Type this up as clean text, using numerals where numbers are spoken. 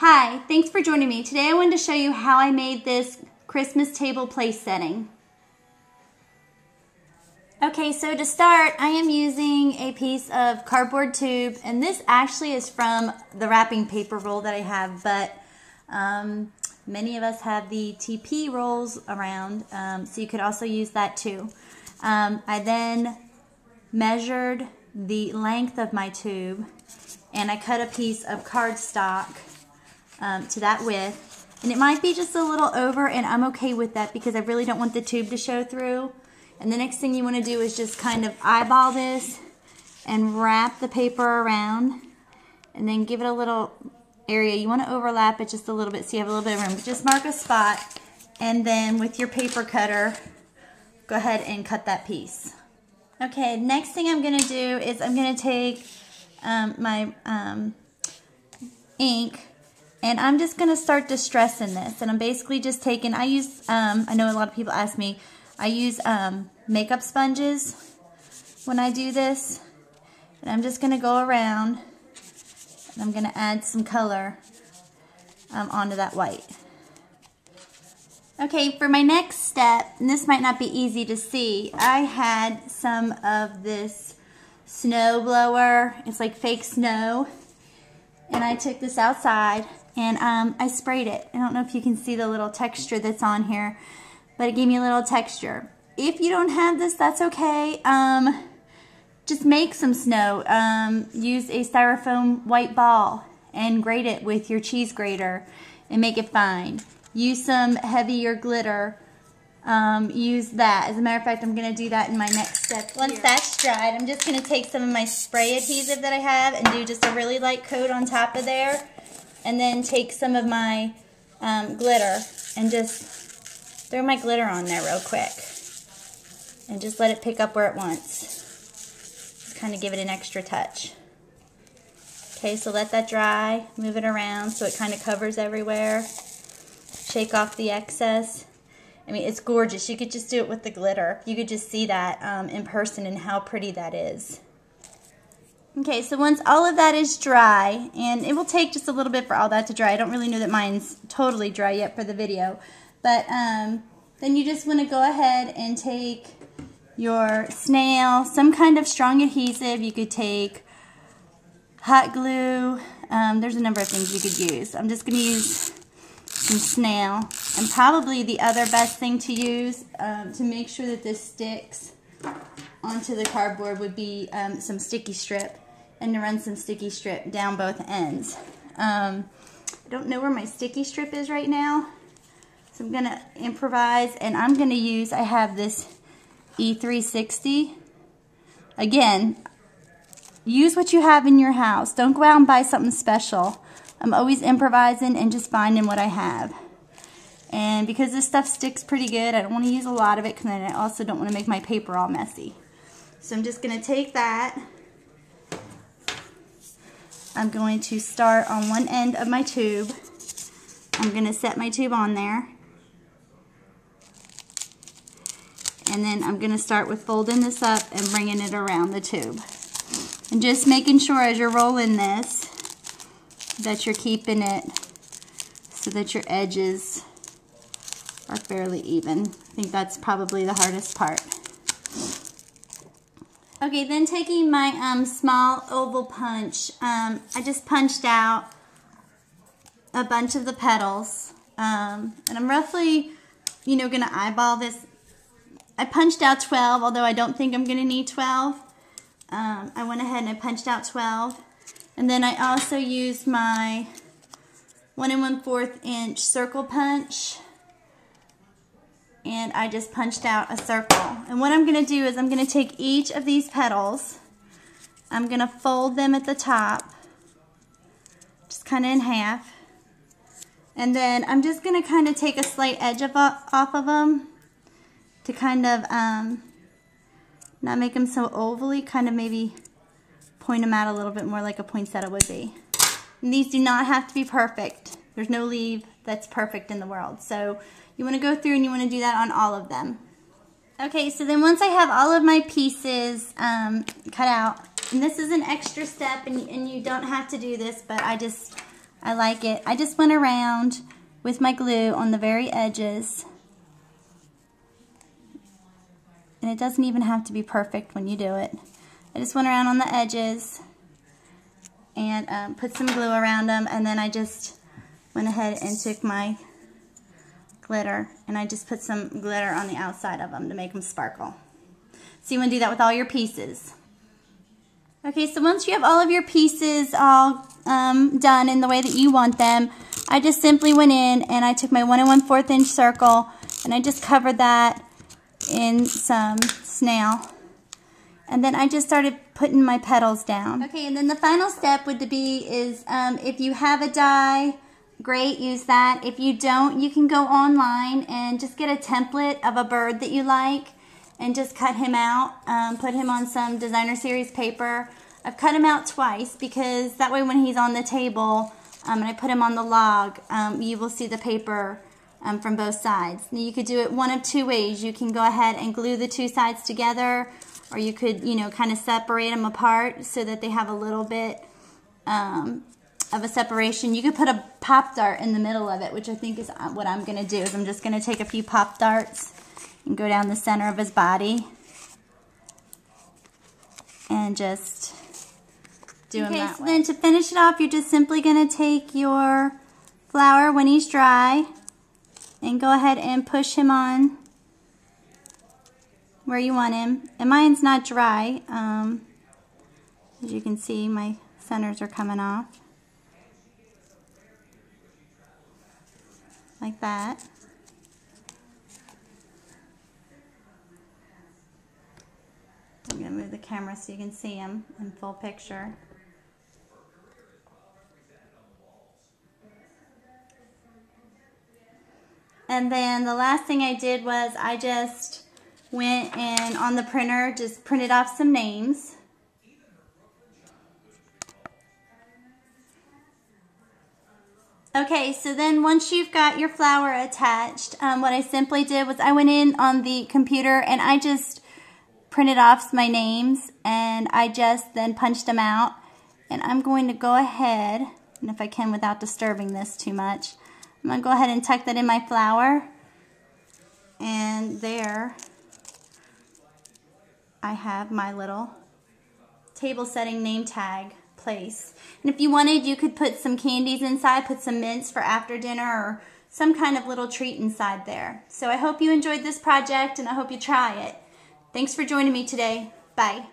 Hi, thanks for joining me. Today I wanted to show you how I made this Christmas table place setting. Okay, so to start, I am using a piece of cardboard tube, and this actually is from the wrapping paper roll that I have, but many of us have the TP rolls around, so you could also use that too. I then measured the length of my tube, and I cut a piece of cardstock to that width, and it might be just a little over, and I'm okay with that because I really don't want the tube to show through. And the next thing you want to do is just kind of eyeball this and wrap the paper around, and then give it a little area. You want to overlap it just a little bit so you have a little bit of room. Just mark a spot, and then with your paper cutter, go ahead and cut that piece. Okay, next thing I'm going to do is I'm going to take my ink, and I'm just going to start distressing this. And I'm basically just taking, I know a lot of people ask me, I use makeup sponges when I do this. And I'm just going to go around, and I'm going to add some color onto that white. Okay, for my next step, and this might not be easy to see, I had some of this snow blower. It's like fake snow. And I took this outside, and I sprayed it. I don't know if you can see the little texture that's on here, but it gave me a little texture. If you don't have this, that's okay. Just make some snow. Use a styrofoam white ball and grate it with your cheese grater and make it fine. Use some heavier glitter. Use that. As a matter of fact, I'm going to do that in my next step. Once that's dried, I'm just going to take some of my spray adhesive that I have and do just a really light coat on top of there. And then take some of my glitter and just throw my glitter on there real quick. And just let it pick up where it wants. Just kind of give it an extra touch. Okay, so let that dry. Move it around so it kind of covers everywhere. Shake off the excess. I mean, it's gorgeous. You could just do it with the glitter. You could just see that in person and how pretty that is. Okay, so once all of that is dry, and it will take just a little bit for all that to dry. I don't really know that mine's totally dry yet for the video. But then you just want to go ahead and take your snail, some kind of strong adhesive. You could take hot glue. There's a number of things you could use. I'm just going to use some snail. And probably the other best thing to use to make sure that this sticks onto the cardboard would be some sticky strip, and to run some sticky strip down both ends. I don't know where my sticky strip is right now, so I'm going to improvise, and I'm going to use, I have this E360. Again, use what you have in your house. Don't go out and buy something special. I'm always improvising and just finding what I have. And because this stuff sticks pretty good, I don't want to use a lot of it, because I also don't want to make my paper all messy. So I'm just going to take that. I'm going to start on one end of my tube. I'm going to set my tube on there. And then I'm going to start with folding this up and bringing it around the tube. And just making sure as you're rolling this that you're keeping it so that your edges are fairly even. I think that's probably the hardest part. Okay, then taking my small oval punch, I just punched out a bunch of the petals, and I'm roughly, going to eyeball this. I punched out 12, although I don't think I'm going to need 12. I went ahead and I punched out 12, and then I also used my 1 1/4 inch circle punch, and I just punched out a circle. And what I'm going to do is I'm going to take each of these petals, I'm going to fold them at the top, just kind of in half, and then I'm just going to kind of take a slight edge off of them to kind of not make them so ovally, kind of maybe point them out a little bit more like a poinsettia would be. And these do not have to be perfect. There's no leaf that's perfect in the world. So you want to go through and you want to do that on all of them. Okay, so then once I have all of my pieces cut out, and this is an extra step, and you don't have to do this, but I I like it. I just went around with my glue on the very edges. And it doesn't even have to be perfect when you do it. I just went around on the edges and put some glue around them, and then I just went ahead and took my glitter and I just put some glitter on the outside of them to make them sparkle. So you want to do that with all your pieces. Okay, so once you have all of your pieces all done in the way that you want them, I just simply went in and I took my 1 1/4 inch circle and I just covered that in some snail. And then I just started putting my petals down. Okay, and then the final step would be is if you have a die, great, use that. If you don't, you can go online and just get a template of a bird that you like and just cut him out. Put him on some designer series paper. I've cut him out twice because that way when he's on the table and I put him on the log, you will see the paper from both sides. Now you could do it one of two ways. You can go ahead and glue the two sides together, or you could, you know, kind of separate them apart so that they have a little bit of a separation. You could put a pop dart in the middle of it, which I think is what I'm going to do. Is I'm just going to take a few pop darts and go down the center of his body and just do him that way. Then to finish it off, you're just simply going to take your flower when he's dry and go ahead and push him on where you want him. And mine's not dry. As you can see, my centers are coming off. Like that. I'm going to move the camera so you can see him in full picture. And then the last thing I did was I just went and on the printer just printed off some names. Okay, so then once you've got your flower attached, what I simply did was I went in on the computer and I just printed off my names and I just then punched them out. And I'm going to go ahead, and if I can without disturbing this too much, I'm going to go ahead and tuck that in my flower. And there I have my little table setting name tag place. And if you wanted, you could put some candies inside, put some mints for after dinner or some kind of little treat inside there. So I hope you enjoyed this project and I hope you try it. Thanks for joining me today. Bye.